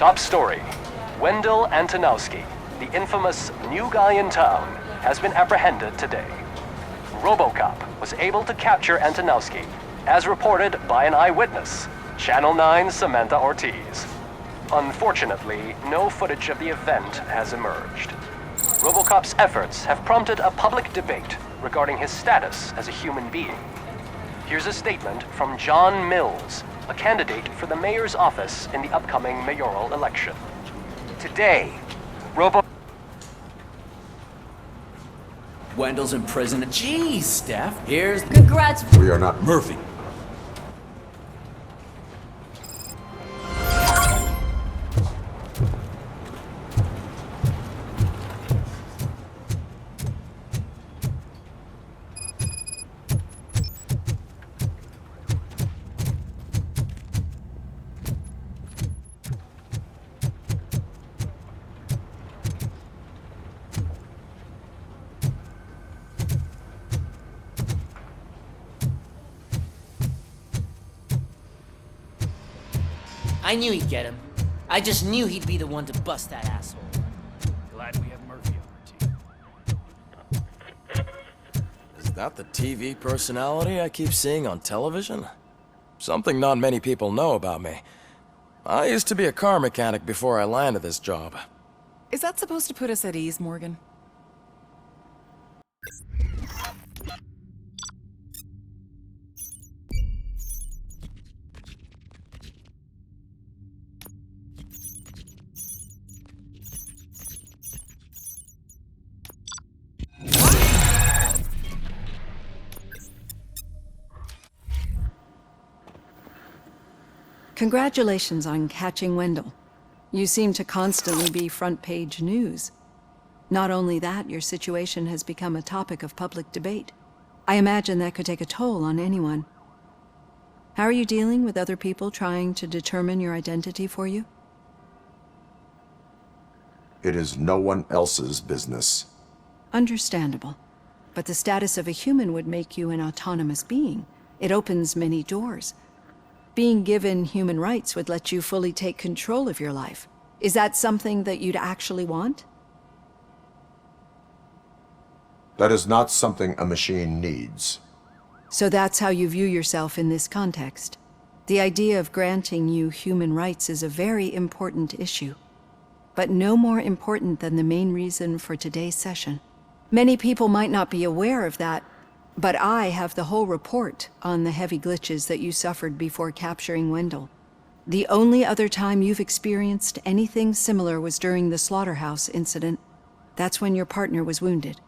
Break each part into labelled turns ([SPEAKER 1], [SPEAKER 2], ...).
[SPEAKER 1] Top story. Wendell Antonowski, the infamous new guy in town, has been apprehended today. Robocop was able to capture Antonowski, as reported by an eyewitness, Channel 9's Samantha Ortiz. Unfortunately, no footage of the event has emerged. Robocop's efforts have prompted a public debate regarding his status as a human being. Here's a statement from John Mills, a candidate for the mayor's office in the upcoming mayoral election. Today,
[SPEAKER 2] Wendell's in prison. Jeez, Steph, here's...
[SPEAKER 3] Congrats.
[SPEAKER 4] We are not
[SPEAKER 2] Murphy.
[SPEAKER 5] I knew he'd get him. I just knew he'd be the one to bust that asshole.
[SPEAKER 6] Glad we have Murphy on our team.
[SPEAKER 7] Is that the TV personality I keep seeing on television? Something not many people know about me. I used to be a car mechanic before I landed this job.
[SPEAKER 3] Is that supposed to put us at ease, Morgan?
[SPEAKER 8] Congratulations on catching Wendell. You seem to constantly be front-page news. Not only that, your situation has become a topic of public debate. I imagine that could take a toll on anyone. How are you dealing with other people trying to determine your identity for you?
[SPEAKER 4] It is no one else's business.
[SPEAKER 8] Understandable. But the status of a human would make you an autonomous being. It opens many doors. Being given human rights would let you fully take control of your life. Is that something that you'd actually want?
[SPEAKER 4] That is not something a machine needs.
[SPEAKER 8] So that's how you view yourself in this context. The idea of granting you human rights is a very important issue, but no more important than the main reason for today's session. Many people might not be aware of that, but I have the whole report on the heavy glitches that you suffered before capturing Wendell. The only other time you've experienced anything similar was during the slaughterhouse incident. That's when your partner was wounded.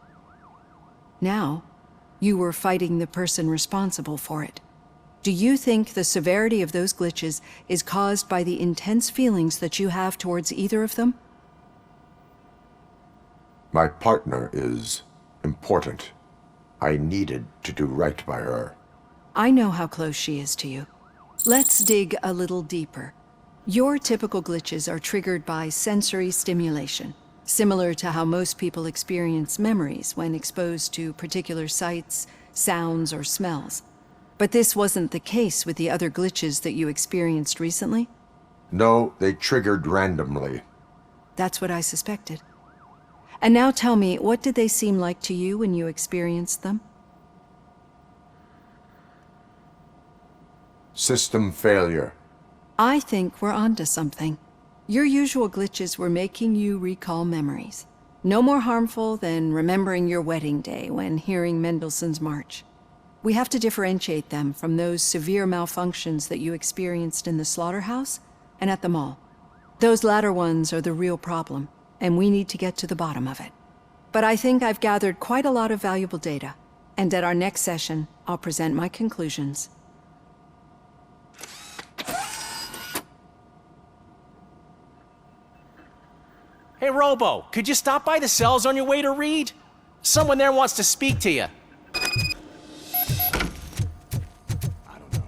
[SPEAKER 8] Now, you were fighting the person responsible for it. Do you think the severity of those glitches is caused by the intense feelings that you have towards either of them?
[SPEAKER 4] My partner is important. I needed to do right by her.
[SPEAKER 8] I know how close she is to you. Let's dig a little deeper. Your typical glitches are triggered by sensory stimulation, similar to how most people experience memories when exposed to particular sights, sounds, or smells. But this wasn't the case with the other glitches that you experienced recently?
[SPEAKER 4] No, they triggered randomly.
[SPEAKER 8] That's what I suspected. And now tell me, what did they seem like to you when you experienced them?
[SPEAKER 4] System failure.
[SPEAKER 8] I think we're onto something. Your usual glitches were making you recall memories. No more harmful than remembering your wedding day when hearing Mendelssohn's March. We have to differentiate them from those severe malfunctions that you experienced in the slaughterhouse and at the mall. Those latter ones are the real problem, and we need to get to the bottom of it. But I think I've gathered quite a lot of valuable data, and at our next session, I'll present my conclusions.
[SPEAKER 6] Hey, Robo, could you stop by the cells on your way to Reed? Someone there wants to speak to you.
[SPEAKER 9] I don't know.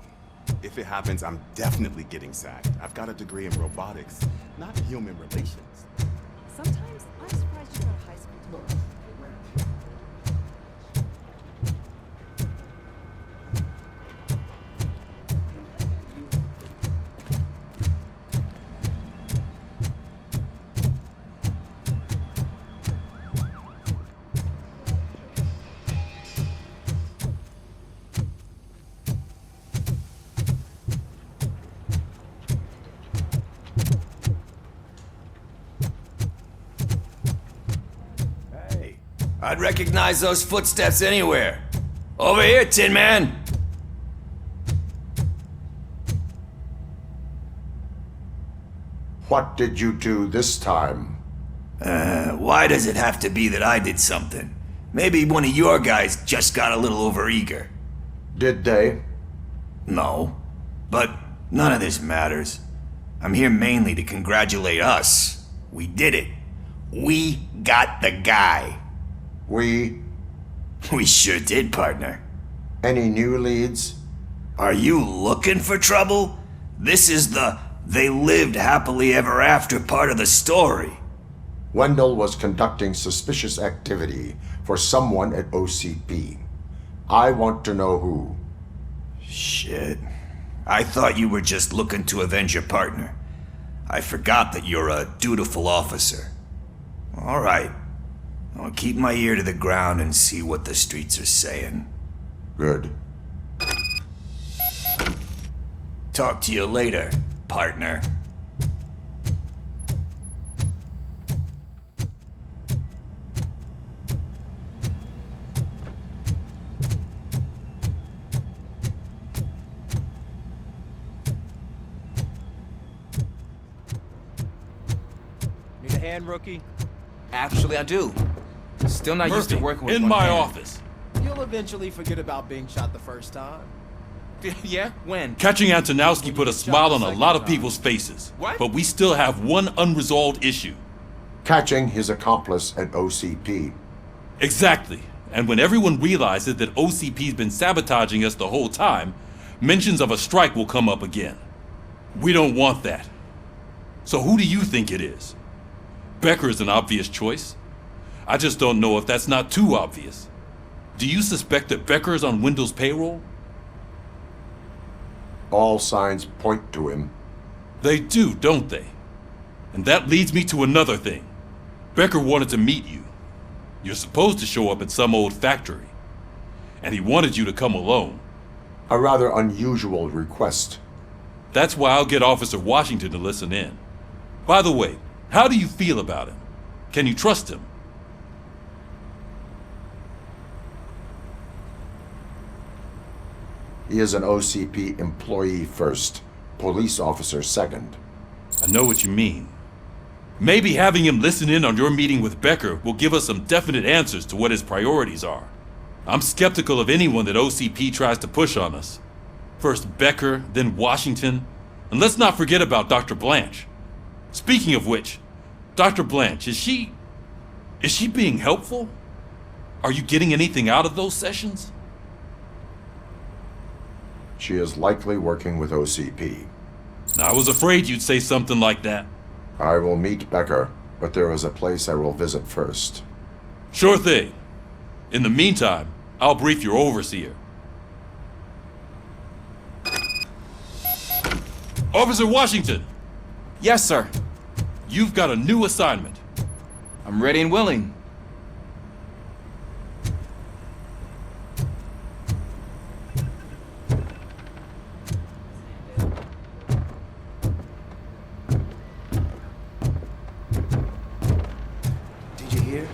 [SPEAKER 9] If it happens, I'm definitely getting sacked. I've got a degree in robotics, not human relations.
[SPEAKER 3] Sometimes I'm surprised you got a high school diploma.
[SPEAKER 2] I'd recognize those footsteps anywhere. Over here, Tin Man!
[SPEAKER 4] What did you do this time?
[SPEAKER 2] Why does it have to be that I did something? Maybe one of your guys just got a little overeager.
[SPEAKER 4] Did they?
[SPEAKER 2] No. But none of this matters. I'm here mainly to congratulate us. We did it. We got the guy.
[SPEAKER 4] We?
[SPEAKER 2] We sure did, partner.
[SPEAKER 4] Any new leads?
[SPEAKER 2] Are you looking for trouble? This is the they lived happily ever after part of the story.
[SPEAKER 4] Wendell was conducting suspicious activity for someone at OCP. I want to know who.
[SPEAKER 2] Shit. I thought you were just looking to avenge your partner. I forgot that you're a dutiful officer. All right. I'll keep my ear to the ground and see what the streets are saying.
[SPEAKER 4] Good.
[SPEAKER 2] Talk to you later, partner.
[SPEAKER 10] Need a hand, rookie?
[SPEAKER 11] Actually, I do. Still not used to working with
[SPEAKER 12] in
[SPEAKER 11] one
[SPEAKER 12] my
[SPEAKER 11] hand.
[SPEAKER 12] office.
[SPEAKER 10] You'll eventually forget about being shot the first time.
[SPEAKER 11] Yeah? When?
[SPEAKER 12] Catching Antonowski
[SPEAKER 10] When
[SPEAKER 12] put
[SPEAKER 10] you
[SPEAKER 12] a
[SPEAKER 10] get shot
[SPEAKER 12] smile
[SPEAKER 10] the
[SPEAKER 12] on a
[SPEAKER 10] second
[SPEAKER 12] lot of
[SPEAKER 10] time.
[SPEAKER 12] people's faces.
[SPEAKER 11] What?
[SPEAKER 12] But we still have one unresolved issue.
[SPEAKER 4] Catching his accomplice at OCP.
[SPEAKER 12] Exactly. And when everyone realizes that OCP's been sabotaging us the whole time, mentions of a strike will come up again. We don't want that. So who do you think it is? Becker is an obvious choice. I just don't know if that's not too obvious. Do you suspect that Becker is on Wendell's payroll?
[SPEAKER 4] All signs point to him.
[SPEAKER 12] They do, don't they? And that leads me to another thing. Becker wanted to meet you. You're supposed to show up at some old factory. And he wanted you to come alone.
[SPEAKER 4] A rather unusual request.
[SPEAKER 12] That's why I'll get Officer Washington to listen in. By the way, how do you feel about him? Can you trust him?
[SPEAKER 4] He is an OCP employee first, police officer second.
[SPEAKER 12] I know what you mean. Maybe having him listen in on your meeting with Becker will give us some definite answers to what his priorities are. I'm skeptical of anyone that OCP tries to push on us. First Becker, then Washington, and let's not forget about Dr. Blanche. Speaking of which, Dr. Blanche, is she being helpful? Are you getting anything out of those sessions?
[SPEAKER 4] She is likely working with OCP.
[SPEAKER 12] I was afraid you'd say something like that.
[SPEAKER 4] I will meet Becker, but there is a place I will visit first.
[SPEAKER 12] Sure thing. In the meantime, I'll brief your overseer. Officer Washington!
[SPEAKER 11] Yes, sir.
[SPEAKER 12] You've got a new assignment.
[SPEAKER 11] I'm ready and willing.
[SPEAKER 2] Did you hear?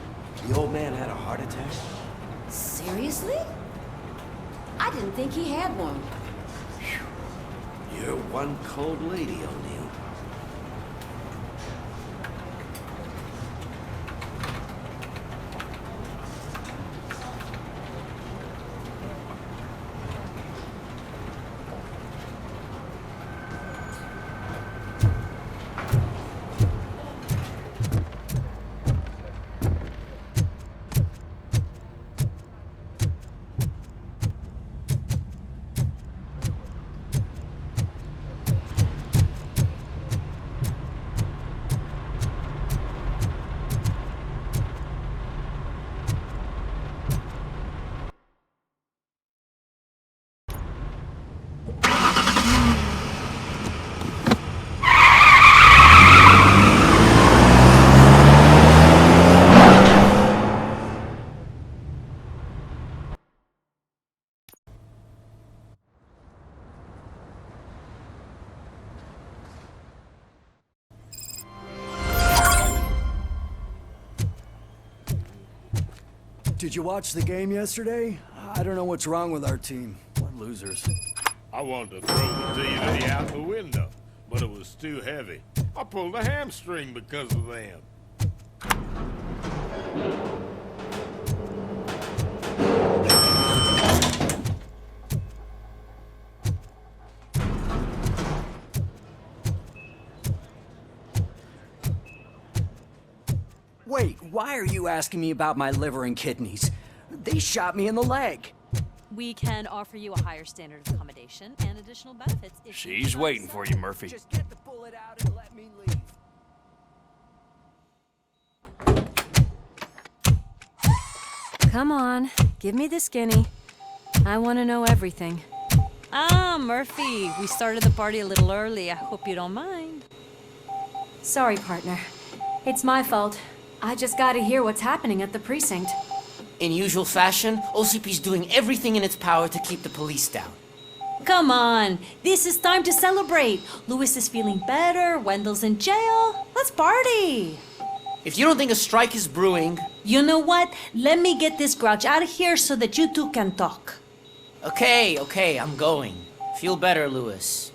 [SPEAKER 2] The old man had a heart attack.
[SPEAKER 3] Seriously? I didn't think he had one.
[SPEAKER 2] You're one cold lady, O'Neill.
[SPEAKER 13] Did you watch the game yesterday? I don't know what's wrong with our team. We're losers.
[SPEAKER 14] I wanted to throw the TV out the window, but it was too heavy. I pulled a hamstring because of them.
[SPEAKER 13] Wait, why are you asking me about my liver and kidneys? They shot me in the leg.
[SPEAKER 15] We can offer you a higher standard of accommodation and additional benefits if you
[SPEAKER 6] She's waiting for you, Murphy.
[SPEAKER 13] Just get the bullet out and let me leave.
[SPEAKER 15] Come on, give me the skinny. I want to know everything. Ah, Murphy, we started the party a little early. I hope you don't mind.
[SPEAKER 16] Sorry, partner. It's my fault. I just gotta hear what's happening at the precinct.
[SPEAKER 5] In usual fashion, OCP's doing everything in its power to keep the police down.
[SPEAKER 15] Come on, this is time to celebrate. Louis is feeling better, Wendell's in jail. Let's party.
[SPEAKER 5] If you don't think a strike is brewing...
[SPEAKER 15] You know what? Let me get this grouch out of here so that you two can talk.
[SPEAKER 5] Okay, I'm going. Feel better, Louis.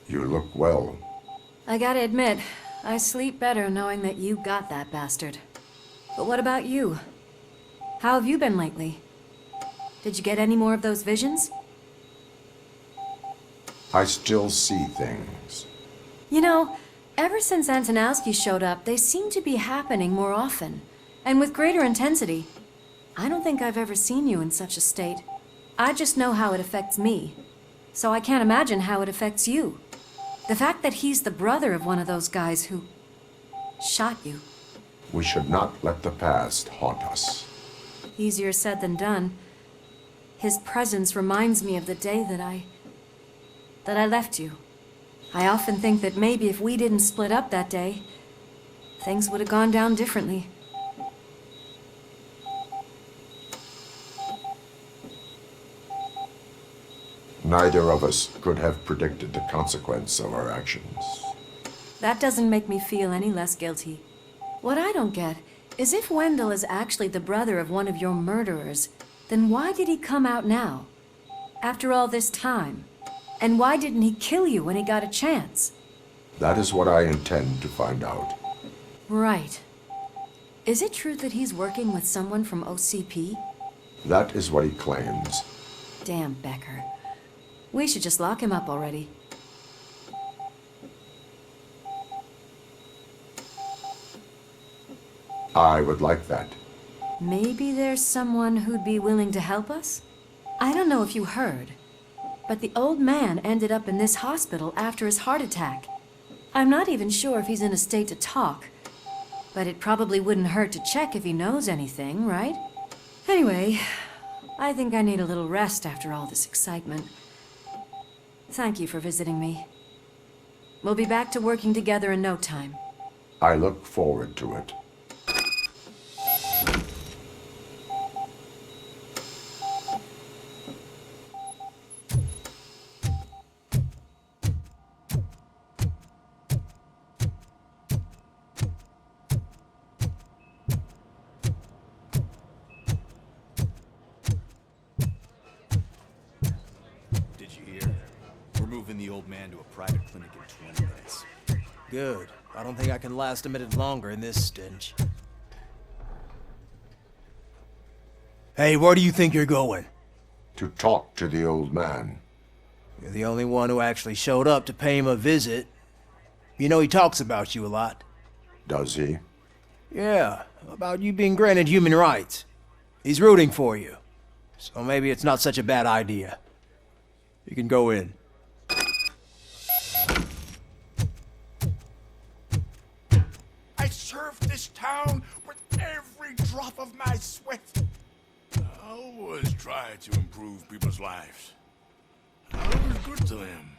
[SPEAKER 4] You look well.
[SPEAKER 16] I gotta admit, I sleep better knowing that you got that bastard. But what about you? How have you been lately? Did you get any more of those visions?
[SPEAKER 4] I still see things.
[SPEAKER 16] You know, ever since Antonowski showed up, they seem to be happening more often, and with greater intensity. I don't think I've ever seen you in such a state. I just know how it affects me, so I can't imagine how it affects you. The fact that he's the brother of one of those guys who shot you.
[SPEAKER 4] We should not let the past haunt us.
[SPEAKER 16] Easier said than done. His presence reminds me of the day that I left you. I often think that maybe if we didn't split up that day, things would have gone down differently.
[SPEAKER 4] Neither of us could have predicted the consequence of our actions.
[SPEAKER 16] That doesn't make me feel any less guilty. What I don't get is if Wendell is actually the brother of one of your murderers, then why did he come out now? After all this time? And why didn't he kill you when he got a chance?
[SPEAKER 4] That is what I intend to find out.
[SPEAKER 16] Right. Is it true that he's working with someone from OCP?
[SPEAKER 4] That is what he claims.
[SPEAKER 16] Damn Becker. We should just lock him up already.
[SPEAKER 4] I would like that.
[SPEAKER 16] Maybe there's someone who'd be willing to help us? I don't know if you heard, but the old man ended up in this hospital after his heart attack. I'm not even sure if he's in a state to talk, but it probably wouldn't hurt to check if he knows anything, right? Anyway, I think I need a little rest after all this excitement. Thank you for visiting me. We'll be back to working together in no time.
[SPEAKER 4] I look forward to it.
[SPEAKER 10] The old man to a private clinic in 20 minutes. Good. I don't think I can last a minute longer in this stench. Hey, where do you think you're going?
[SPEAKER 4] To talk to the old man.
[SPEAKER 10] You're the only one who actually showed up to pay him a visit. You know he talks about you a lot.
[SPEAKER 4] Does he?
[SPEAKER 10] Yeah, about you being granted human rights. He's rooting for you. So maybe it's not such a bad idea. You can go in.
[SPEAKER 14] I served this town with every drop of my sweat. I always try to improve people's lives. I was good to them.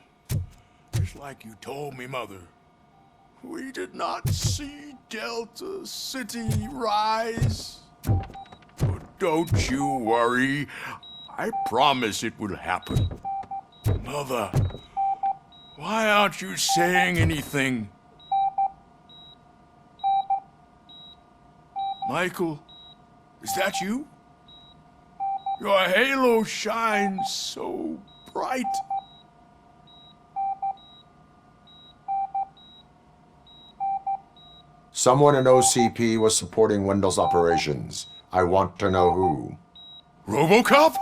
[SPEAKER 14] Just like you told me, Mother. We did not see Delta City rise. But don't you worry. I promise it will happen. Mother, why aren't you saying anything? Michael, is that you? Your halo shines so bright.
[SPEAKER 4] Someone in OCP was supporting Wendell's operations. I want to know who.
[SPEAKER 14] Robocop?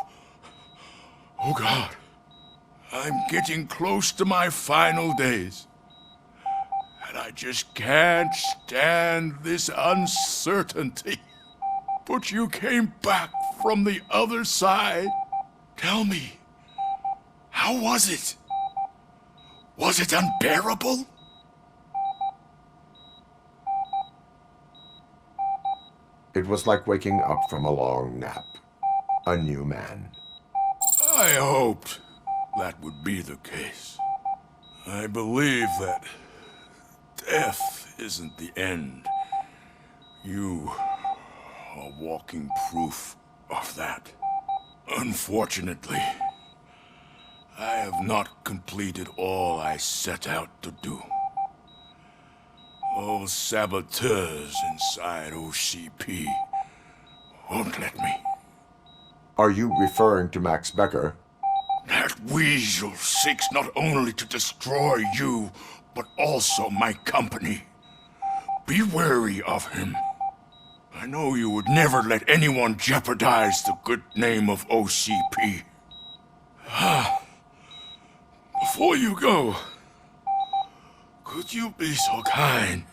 [SPEAKER 14] Oh God. I'm getting close to my final days. And I just can't stand this uncertainty. But you came back from the other side. Tell me, how was it? Was it unbearable?
[SPEAKER 4] It was like waking up from a long nap. A new man.
[SPEAKER 14] I hoped that would be the case. I believe that death isn't the end. You are walking proof of that. Unfortunately, I have not completed all I set out to do. Those saboteurs inside OCP won't let me.
[SPEAKER 4] Are you referring to Max Becker?
[SPEAKER 14] That weasel seeks not only to destroy you, but also my company. Be wary of him. I know you would never let anyone jeopardize the good name of OCP. Before you go, could you be so kind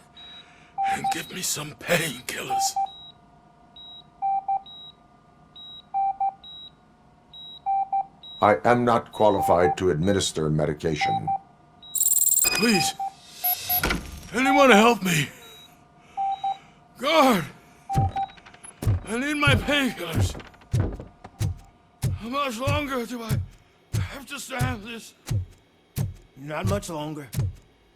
[SPEAKER 14] and give me some painkillers?
[SPEAKER 4] I am not qualified to administer medication.
[SPEAKER 14] Please, anyone help me? Guard! I need my painkillers. How much longer do I have to stand this?
[SPEAKER 10] Not much longer.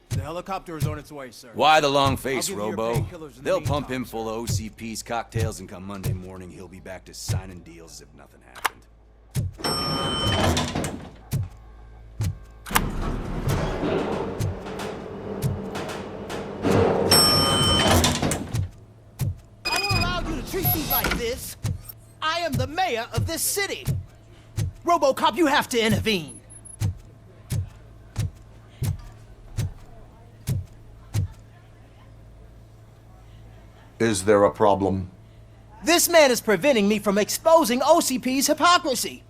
[SPEAKER 10] The helicopter is on its way, sir.
[SPEAKER 11] Why the long face,
[SPEAKER 10] I'll give you your
[SPEAKER 11] Robo?
[SPEAKER 10] painkillers in the
[SPEAKER 11] They'll pump
[SPEAKER 10] meantime,
[SPEAKER 11] him full of OCP's cocktails, and come Monday morning, he'll be back to signing deals as if nothing happened.
[SPEAKER 17] I won't allow you to treat me like this. I am the mayor of this city. Robocop, you have to intervene.
[SPEAKER 4] Is there a problem?
[SPEAKER 17] This man is preventing me from exposing OCP's hypocrisy.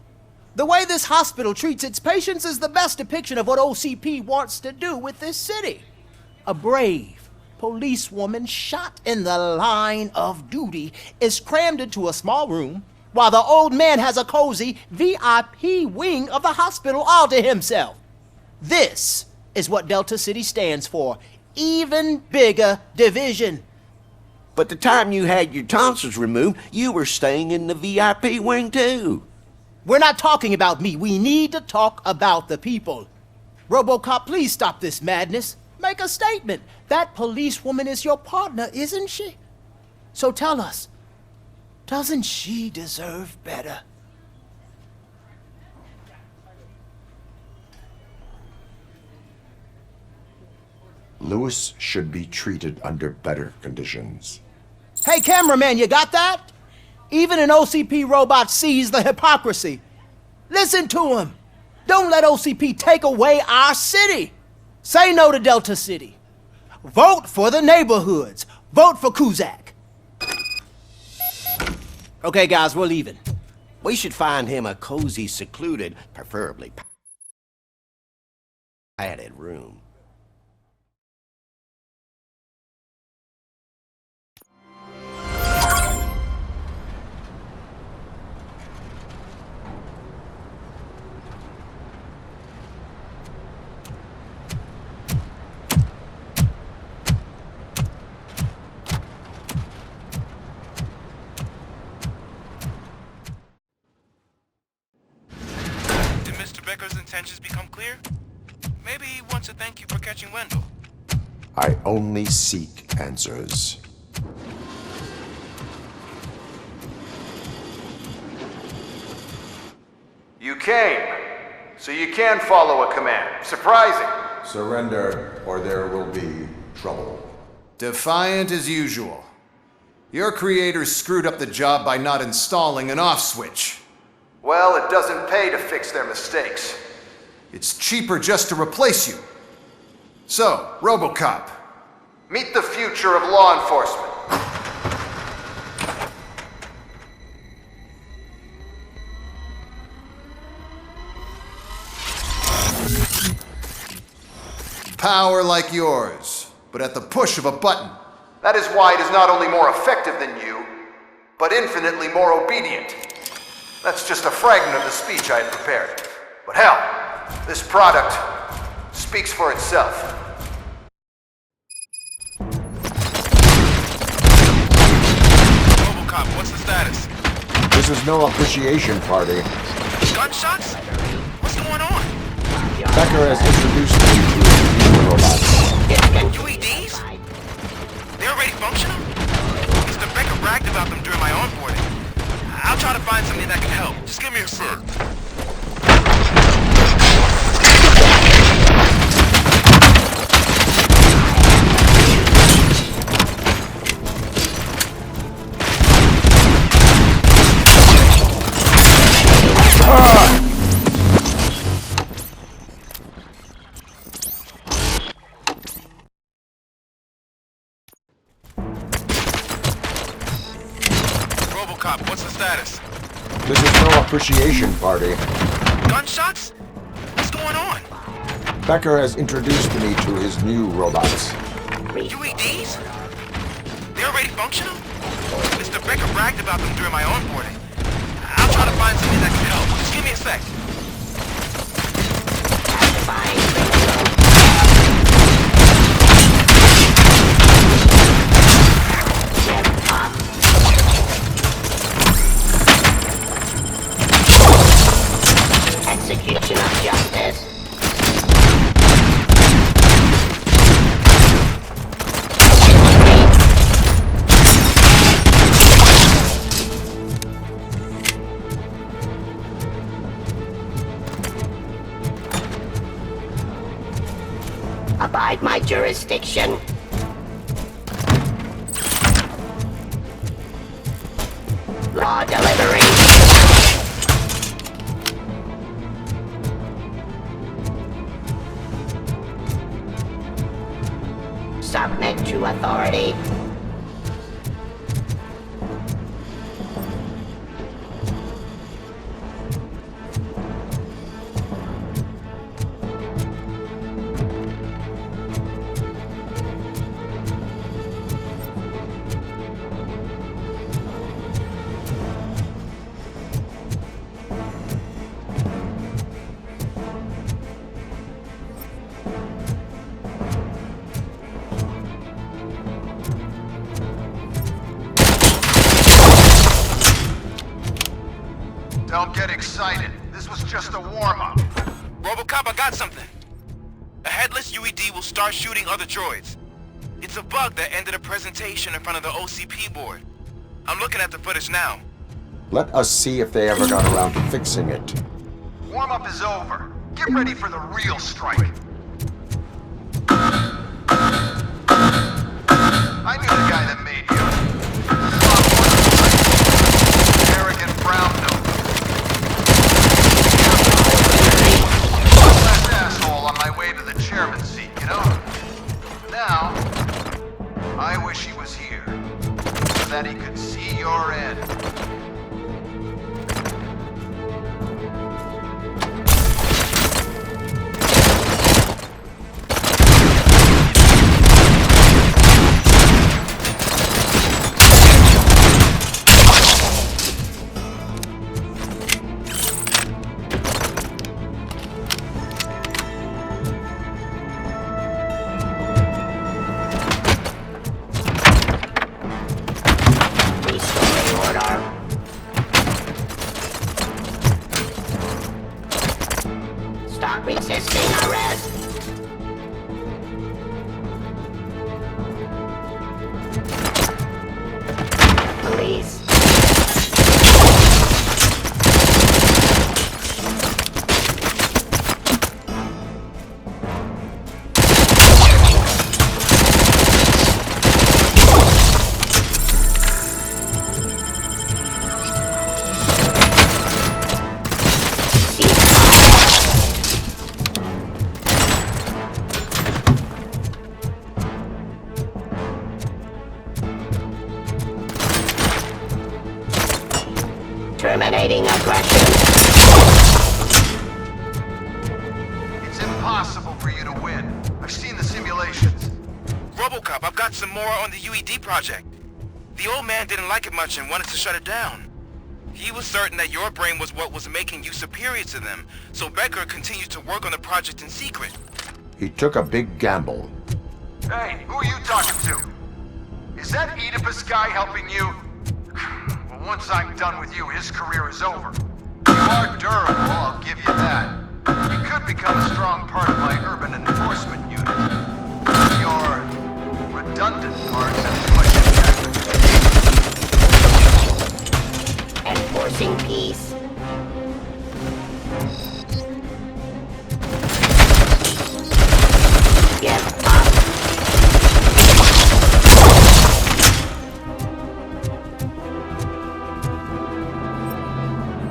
[SPEAKER 17] The way this hospital treats its patients is the best depiction of what OCP wants to do with this city. A brave policewoman shot in the line of duty is crammed into a small room, while the old man has a cozy VIP wing of the hospital all to himself. This is what Delta City stands for. Even bigger division.
[SPEAKER 18] But the time you had your tonsils removed, you were staying in the VIP wing too.
[SPEAKER 17] We're not talking about me. We need to talk about the people. Robocop, please stop this madness. Make a statement. That policewoman is your partner, isn't she? So tell us, doesn't she deserve better?
[SPEAKER 4] Lewis should be treated under better conditions.
[SPEAKER 17] Hey, cameraman, you got that? Even an OCP robot sees the hypocrisy. Listen to him. Don't let OCP take away our city. Say no to Delta City. Vote for the neighborhoods. Vote for Kuzak. Okay, guys, we're leaving.
[SPEAKER 18] We should find him a cozy, secluded, preferably padded room.
[SPEAKER 19] Becker's intentions become clear? Maybe he wants to thank you for catching Wendell.
[SPEAKER 4] I only seek answers.
[SPEAKER 20] You came. So you can follow a command. Surprising.
[SPEAKER 4] Surrender, or there will be trouble.
[SPEAKER 20] Defiant as usual. Your creators screwed up the job by not installing an off switch. Well, it doesn't pay to fix their mistakes. It's cheaper just to replace you. So, Robocop, meet the future of law enforcement. Power like yours, but at the push of a button. That is why it is not only more effective than you, but infinitely more obedient. That's just a fragment of the speech I had prepared. But hell, this product speaks for itself.
[SPEAKER 19] Robocop, what's the status?
[SPEAKER 4] This is no appreciation party.
[SPEAKER 19] Gunshots? What's going on?
[SPEAKER 4] Becker has introduced me to his new robots.
[SPEAKER 19] UEDs? They're already functional? Mr. Becker bragged about them during my onboarding. I'll try to find something that can help. Just give me a sec. Robocop, what's the status?
[SPEAKER 4] This is no appreciation party.
[SPEAKER 19] Gunshots? What's going on?
[SPEAKER 4] Becker has introduced me to his new robots.
[SPEAKER 19] UEDs? They're already functional? Mr. Becker bragged about them during my onboarding. I'll try to find something that can help. Just give me a sec.
[SPEAKER 21] Execution of justice. Abide my jurisdiction. Law delivery. Submit to authority.
[SPEAKER 20] Don't get excited. This was just a warm-up.
[SPEAKER 19] Robocop, I got something. A headless UED will start shooting other droids. It's a bug that ended a presentation in front of the OCP board. I'm looking at the footage now.
[SPEAKER 4] Let us see if they ever got around to fixing it.
[SPEAKER 20] Warm-up is over. Get ready for the real strike. I knew the guy that made you. Arrogant brown note. Last asshole on my way to the chairman's seat, you know? Now, I wish he was here, so that he could see your end.
[SPEAKER 21] Stop resisting arrest. Police. Demonstrating aggression.
[SPEAKER 20] It's impossible for you to win. I've seen the simulations.
[SPEAKER 19] Robocop, I've got some more on the UED project. The old man didn't like it much and wanted to shut it down. He was certain that your brain was what was making you superior to them, so Becker continued to work on the project in secret.
[SPEAKER 4] He took a big gamble.
[SPEAKER 20] Hey, who are you talking to? Is that Oedipus guy helping you? Well, once I'm done with you, his career is over. You are durable, I'll give you that. You could become a strong part of my urban enforcement unit. Your redundant part has much impact.
[SPEAKER 21] Enforcing peace. Give up.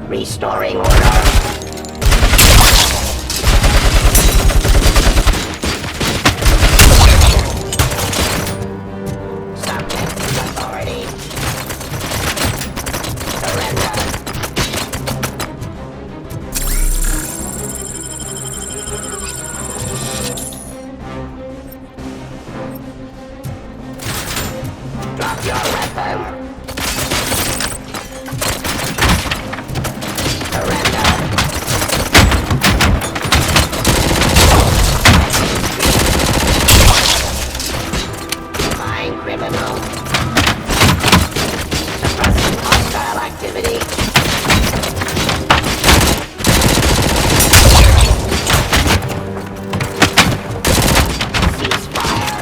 [SPEAKER 21] Restoring order. Subject to authority. Surrender. Drop your weapon. Surrender. Defying criminal. Suppressing hostile activity. Ceasefire.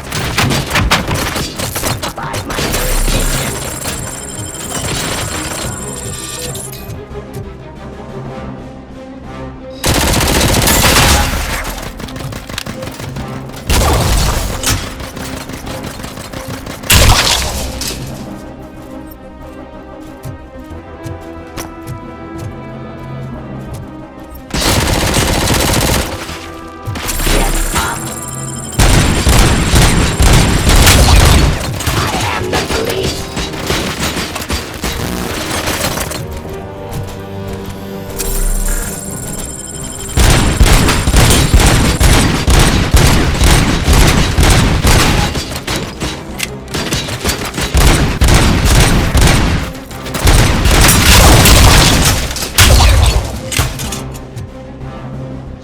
[SPEAKER 21] 5-minute jurisdiction. I am the police.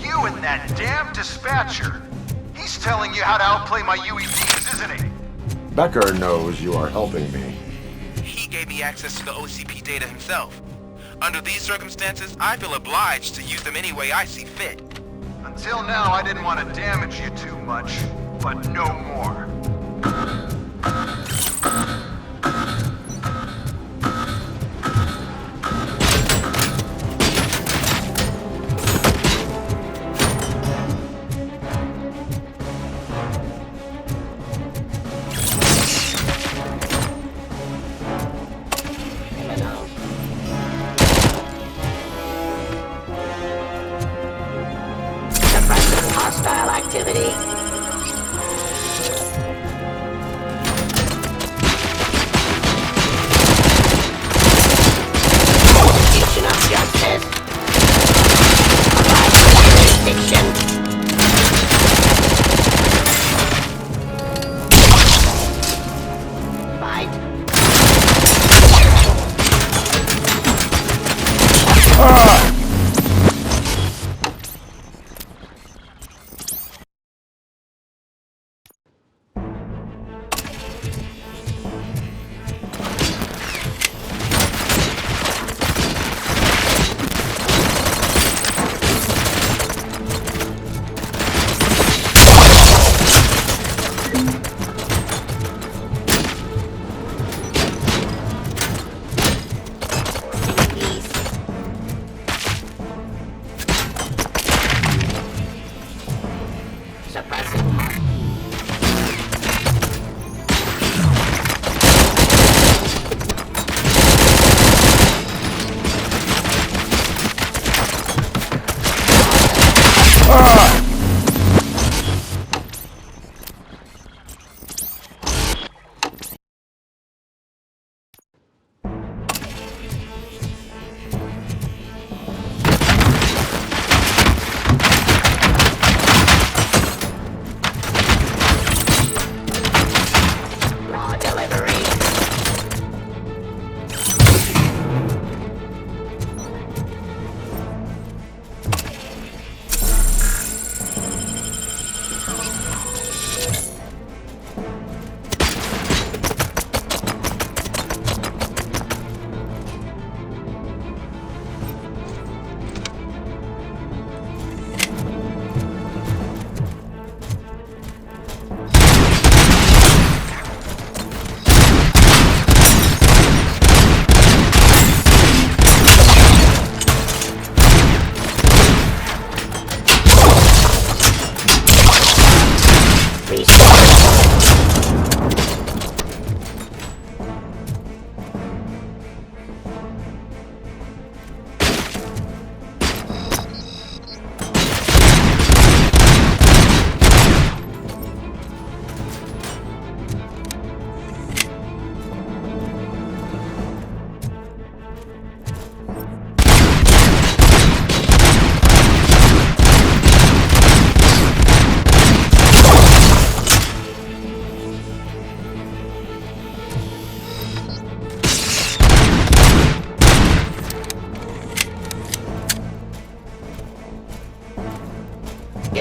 [SPEAKER 20] You and that damn dispatcher. He's telling you how to outplay my UEPs, isn't he?
[SPEAKER 4] Becker knows you are helping me.
[SPEAKER 19] He gave me access to the OCP data himself. Under these circumstances, I feel obliged to use them any way I see fit.
[SPEAKER 20] Until now, I didn't want to damage you too much, but no more.
[SPEAKER 21] Criminal. Suppressing hostile activity. Execution of justice. 5-minute jurisdiction. Fight.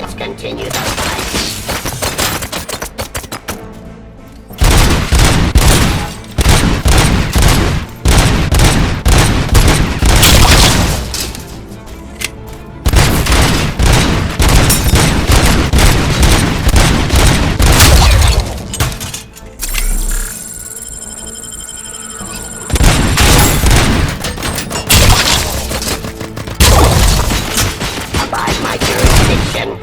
[SPEAKER 21] Let's continue the fight. Abide my jurisdiction.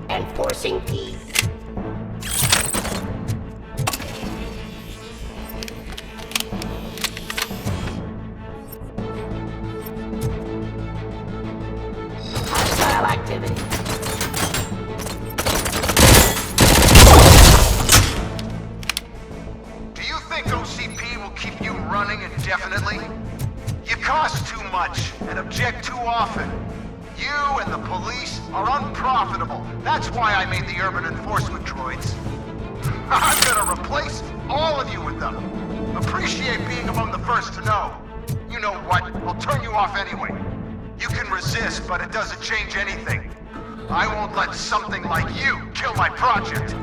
[SPEAKER 21] Enforcing peace. Hostile activity.
[SPEAKER 20] Do you think OCP will keep you running indefinitely? You cost too much and object too often. You and the police are unprofitable. That's why I made the urban enforcement droids. I'm gonna replace all of you with them. Appreciate being among the first to know. You know what? I'll turn you off anyway. You can resist, but it doesn't change anything. I won't let something like you kill my project.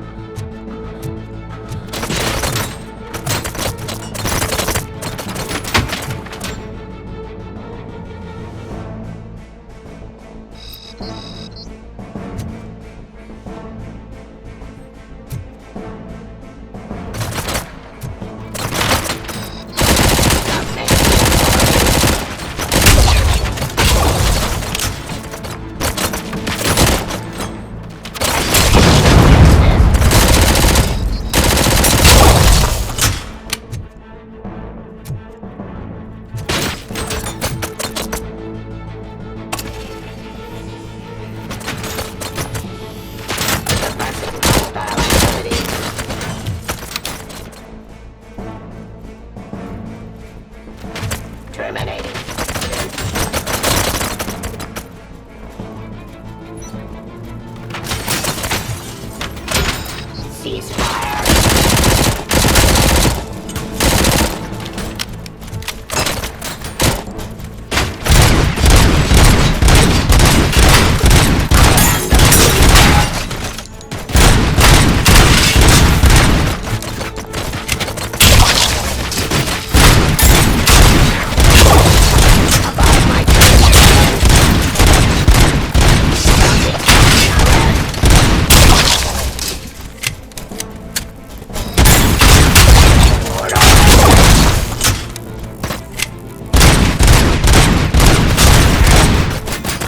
[SPEAKER 21] Terminating. Ceasefire.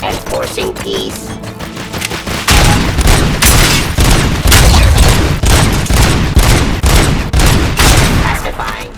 [SPEAKER 21] Enforcing peace. Pacifying.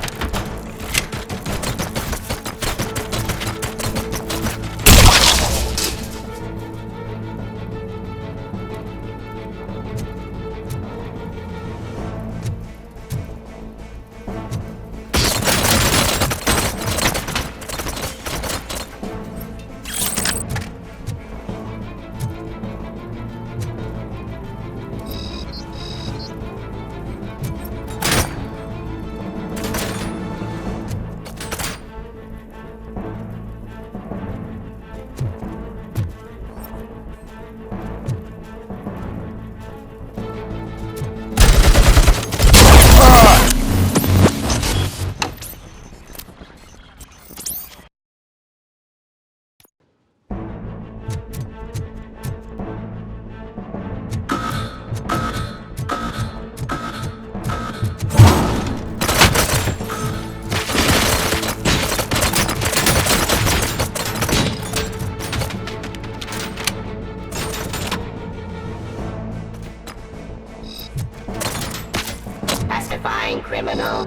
[SPEAKER 21] Pacifying criminal.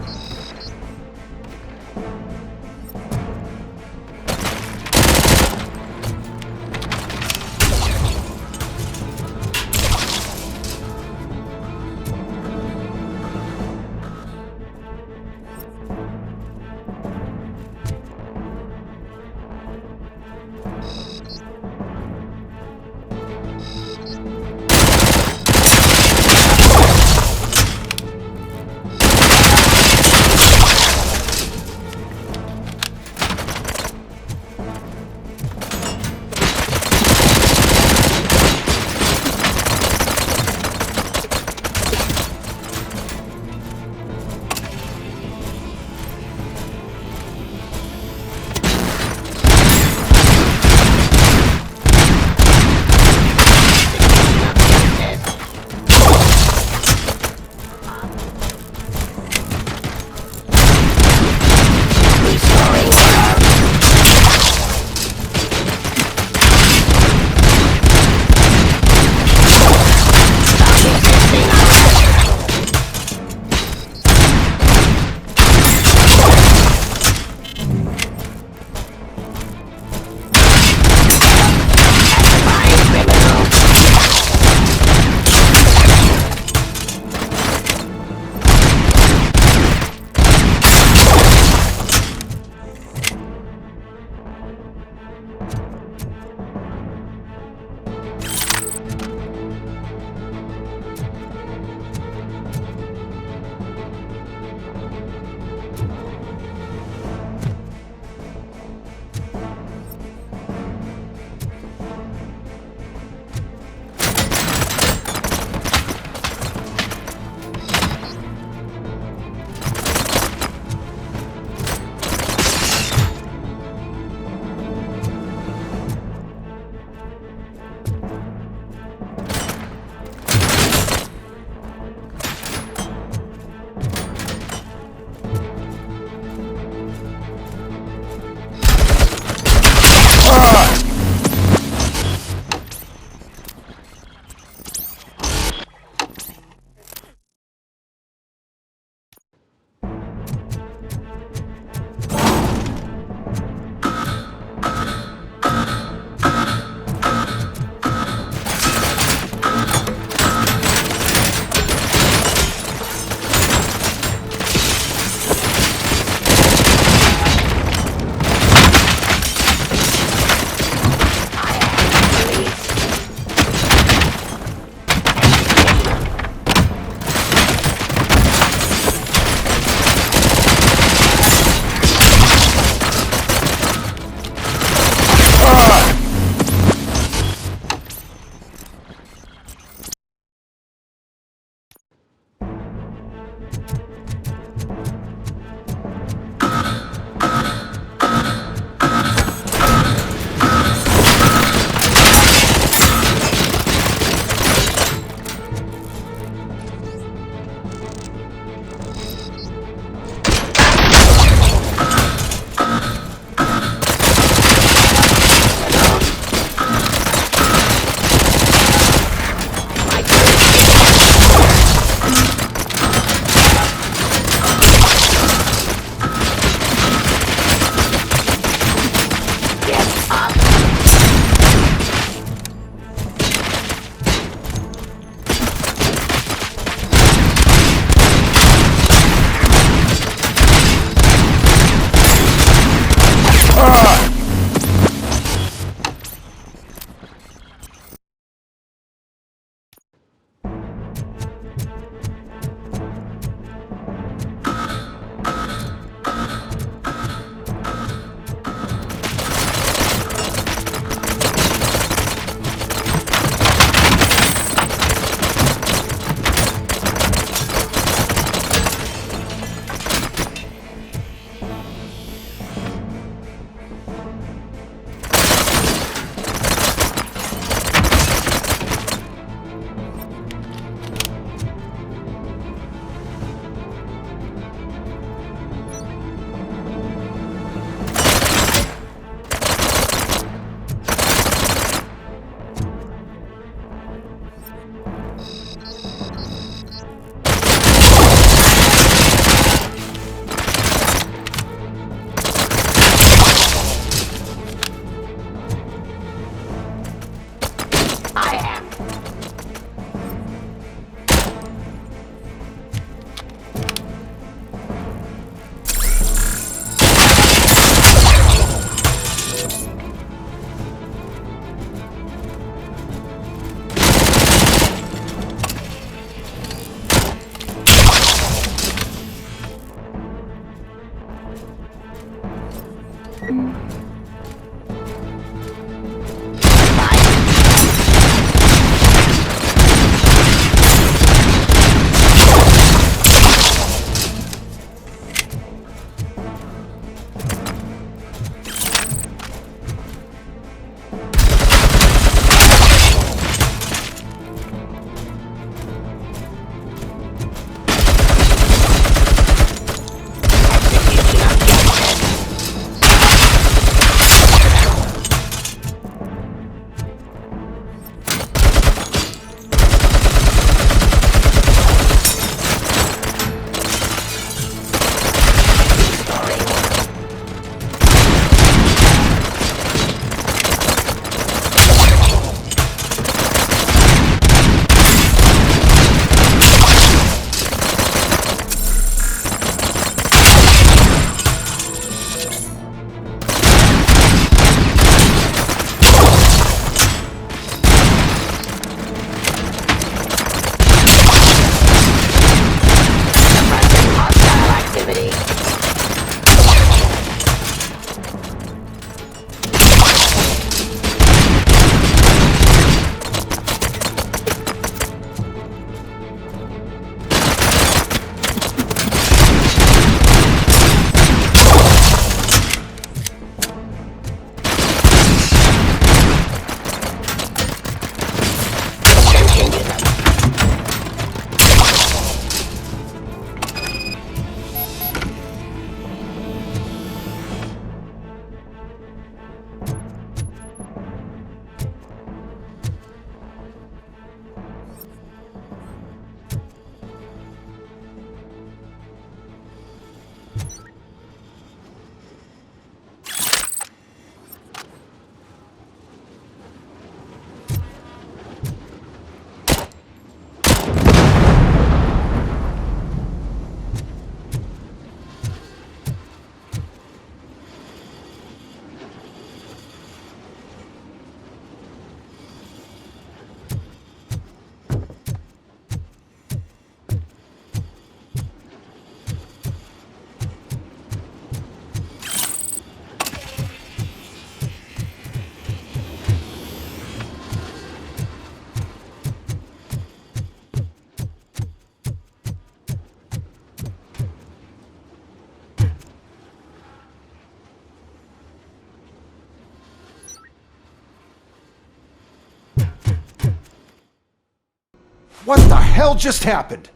[SPEAKER 20] What the hell just happened?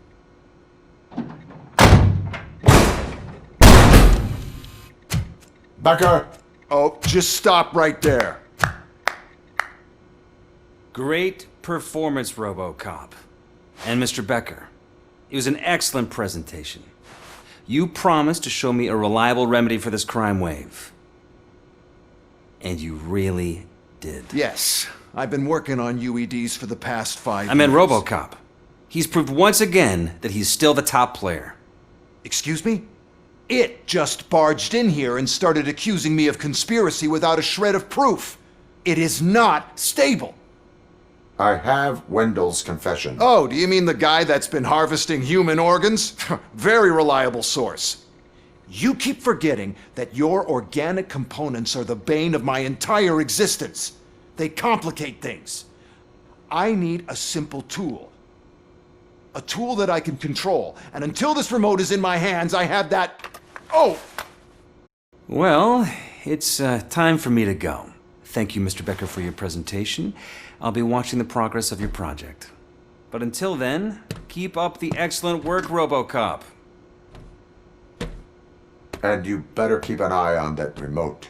[SPEAKER 4] Becker!
[SPEAKER 20] Oh, just stop right there.
[SPEAKER 11] Great performance, Robocop. And Mr. Becker, it was an excellent presentation. You promised to show me a reliable remedy for this crime wave. And you really did.
[SPEAKER 20] Yes, I've been working on UEDs for the past 5 years.
[SPEAKER 11] I meant Robocop. He's proved once again that he's still the top player.
[SPEAKER 20] Excuse me? It just barged in here and started accusing me of conspiracy without a shred of proof. It is not stable.
[SPEAKER 4] I have Wendell's confession.
[SPEAKER 20] Oh, do you mean the guy that's been harvesting human organs? Very reliable source. You keep forgetting that your organic components are the bane of my entire existence. They complicate things. I need a simple tool. A tool that I can control. And until this remote is in my hands, I have that... Oh!
[SPEAKER 11] Well, it's time for me to go. Thank you, Mr. Becker, for your presentation. I'll be watching the progress of your project. But until then, keep up the excellent work, Robocop.
[SPEAKER 4] And you better keep an eye on that remote.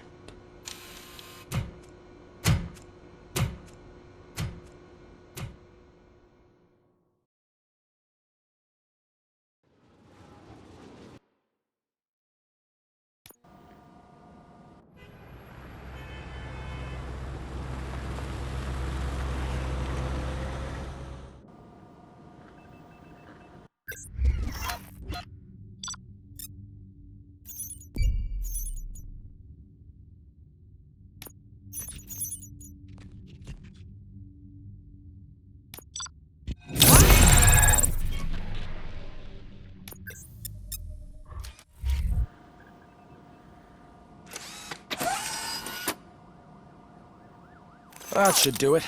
[SPEAKER 7] That should do it.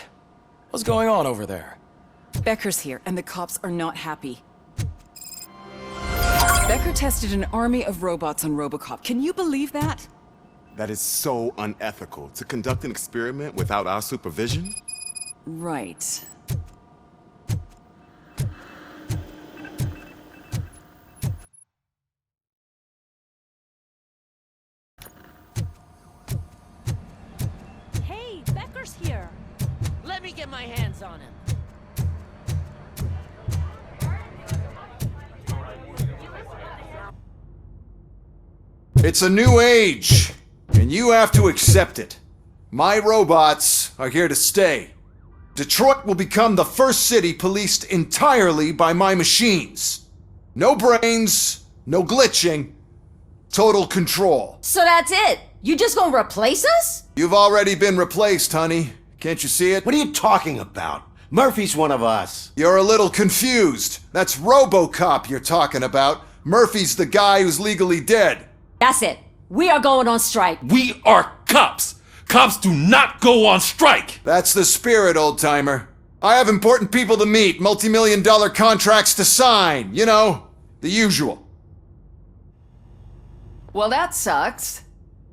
[SPEAKER 7] What's going on over there?
[SPEAKER 1] Becker's here, and the cops are not happy. Becker tested an army of robots on Robocop. Can you believe that?
[SPEAKER 9] That is so unethical. To conduct an experiment without our supervision?
[SPEAKER 1] Right.
[SPEAKER 5] Hey, Becker's here. Let me get my hands on him.
[SPEAKER 20] It's a new age, and you have to accept it. My robots are here to stay. Detroit will become the first city policed entirely by my machines. No brains, no glitching, total control.
[SPEAKER 3] So that's it? You just gonna replace us?
[SPEAKER 20] You've already been replaced, honey. Can't you see it?
[SPEAKER 18] What are you talking about? Murphy's one of us.
[SPEAKER 20] You're a little confused. That's Robocop you're talking about. Murphy's the guy who's legally dead.
[SPEAKER 3] That's it. We are going on strike.
[SPEAKER 12] We are cops. Cops do not go on strike.
[SPEAKER 20] That's the spirit, old-timer. I have important people to meet, multi-million-dollar contracts to sign. You know, the usual.
[SPEAKER 3] Well, that sucks.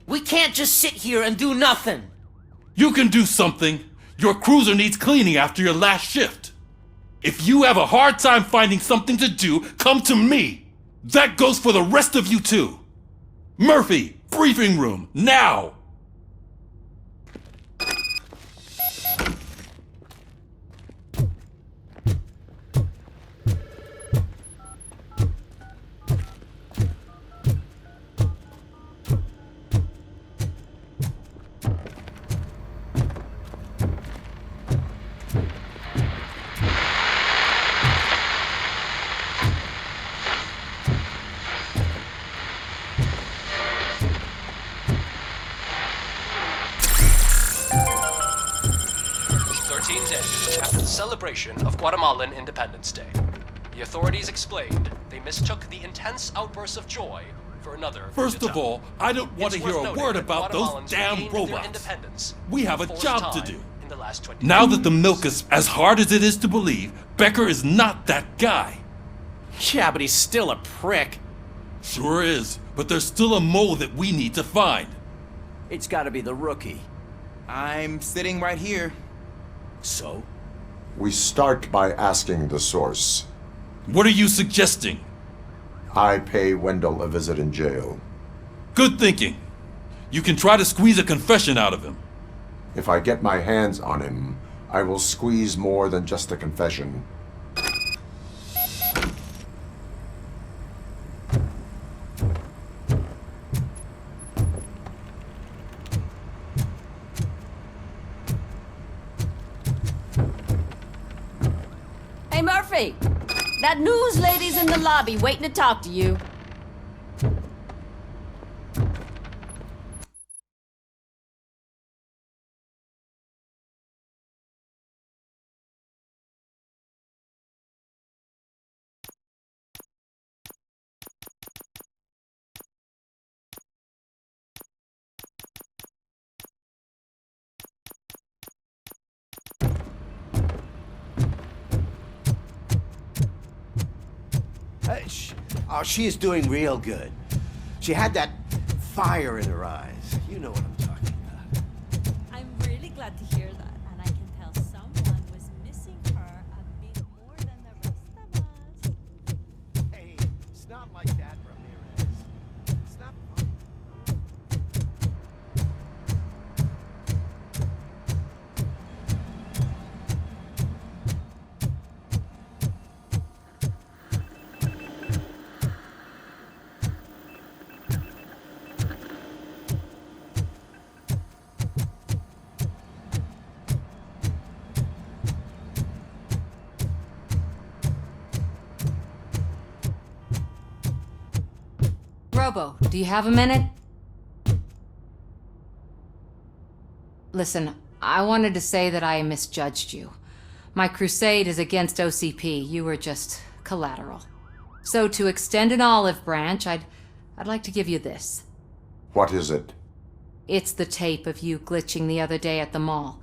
[SPEAKER 5] We can't just sit here and do nothing.
[SPEAKER 12] You can do something. Your cruiser needs cleaning after your last shift. If you have a hard time finding something to do, come to me. That goes for the rest of you too. Murphy, briefing room, now!
[SPEAKER 22] After the celebration of Guatemalan Independence Day, the authorities explained they mistook the intense outbursts of joy for another.
[SPEAKER 12] First of all, I don't want to hear a word about those damn robots. We have a job to do. Now that the milk is as hard as it is to believe, Becker is not that guy.
[SPEAKER 6] Yeah, but he's still a prick.
[SPEAKER 12] Sure is, but there's still a mole that we need to find.
[SPEAKER 10] It's gotta be the rookie.
[SPEAKER 23] I'm sitting right here.
[SPEAKER 10] So?
[SPEAKER 4] We start by asking the source.
[SPEAKER 12] What are you suggesting?
[SPEAKER 4] I pay Wendell a visit in jail.
[SPEAKER 12] Good thinking. You can try to squeeze a confession out of him.
[SPEAKER 4] If I get my hands on him, I will squeeze more than just a confession.
[SPEAKER 3] Hey, Murphy! That news lady's in the lobby waiting to talk to you.
[SPEAKER 18] She is doing real good. She had that fire in her eyes. You know what I'm talking about.
[SPEAKER 15] I'm really glad to hear that, and I can tell someone was missing her a bit more than the rest of us.
[SPEAKER 18] Hey, it's not like that, Ramirez. It's not fun.
[SPEAKER 24] Robo, do you have a minute? Listen, I wanted to say that I misjudged you. My crusade is against OCP. You were just collateral. So to extend an olive branch, I'd like to give you this.
[SPEAKER 4] What is it?
[SPEAKER 24] It's the tape of you glitching the other day at the mall.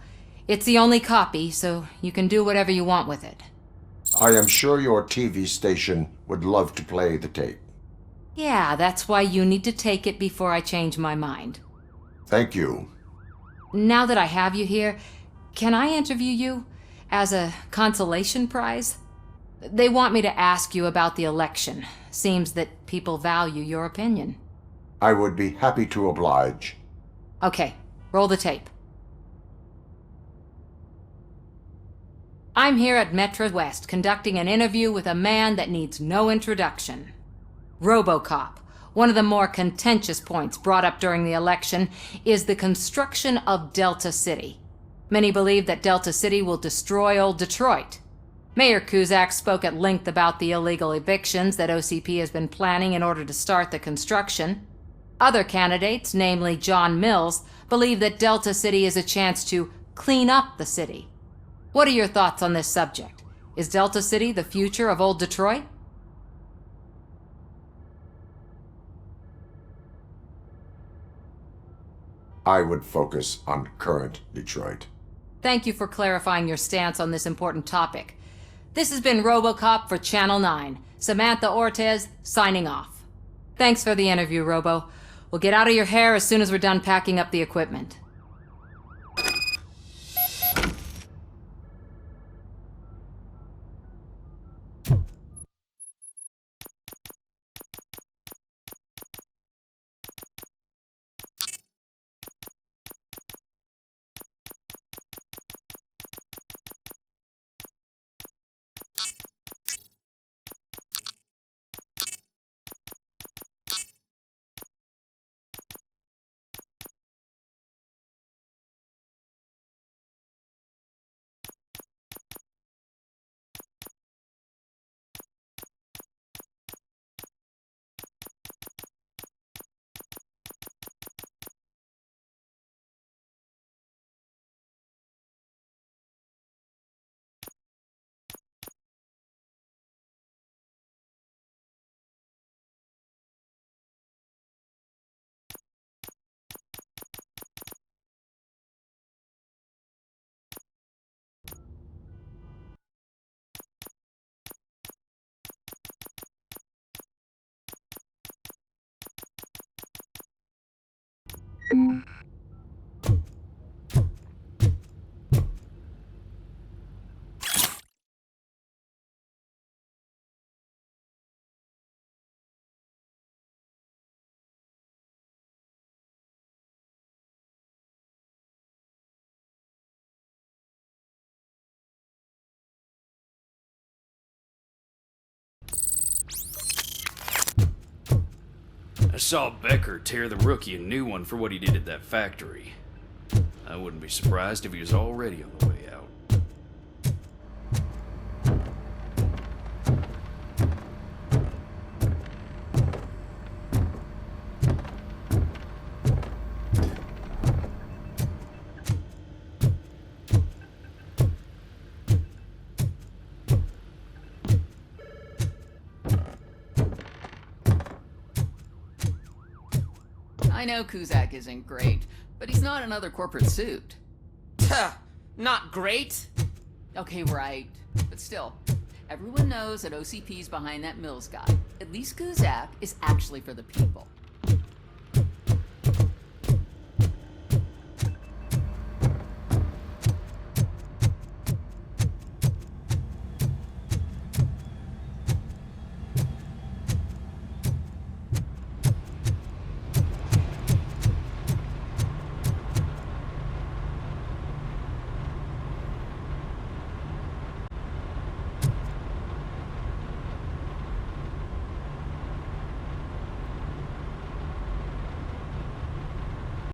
[SPEAKER 24] It's the only copy, so you can do whatever you want with it.
[SPEAKER 4] I am sure your TV station would love to play the tape.
[SPEAKER 24] Yeah, that's why you need to take it before I change my mind.
[SPEAKER 4] Thank you.
[SPEAKER 24] Now that I have you here, can I interview you as a consolation prize? They want me to ask you about the election. Seems that people value your opinion.
[SPEAKER 4] I would be happy to oblige.
[SPEAKER 24] Okay, roll the tape. I'm here at Metro West conducting an interview with a man that needs no introduction. Robocop. One of the more contentious points brought up during the election is the construction of Delta City. Many believe that Delta City will destroy old Detroit. Mayor Cusack spoke at length about the illegal evictions that OCP has been planning in order to start the construction. Other candidates, namely John Mills, believe that Delta City is a chance to clean up the city. What are your thoughts on this subject? Is Delta City the future of old Detroit?
[SPEAKER 4] I would focus on current Detroit.
[SPEAKER 24] Thank you for clarifying your stance on this important topic. This has been Robocop for Channel 9. Samantha Ortez, signing off. Thanks for the interview, Robo. We'll get out of your hair as soon as we're done packing up the equipment.
[SPEAKER 2] I saw Becker tear the rookie a new one for what he did at that factory. I wouldn't be surprised if he was already on the way out.
[SPEAKER 8] I know Cusack isn't great, but he's not another corporate suit.
[SPEAKER 5] Not great?
[SPEAKER 8] Okay, right. But still, everyone knows that OCP's behind that Mills guy. At least Cusack is actually for the people.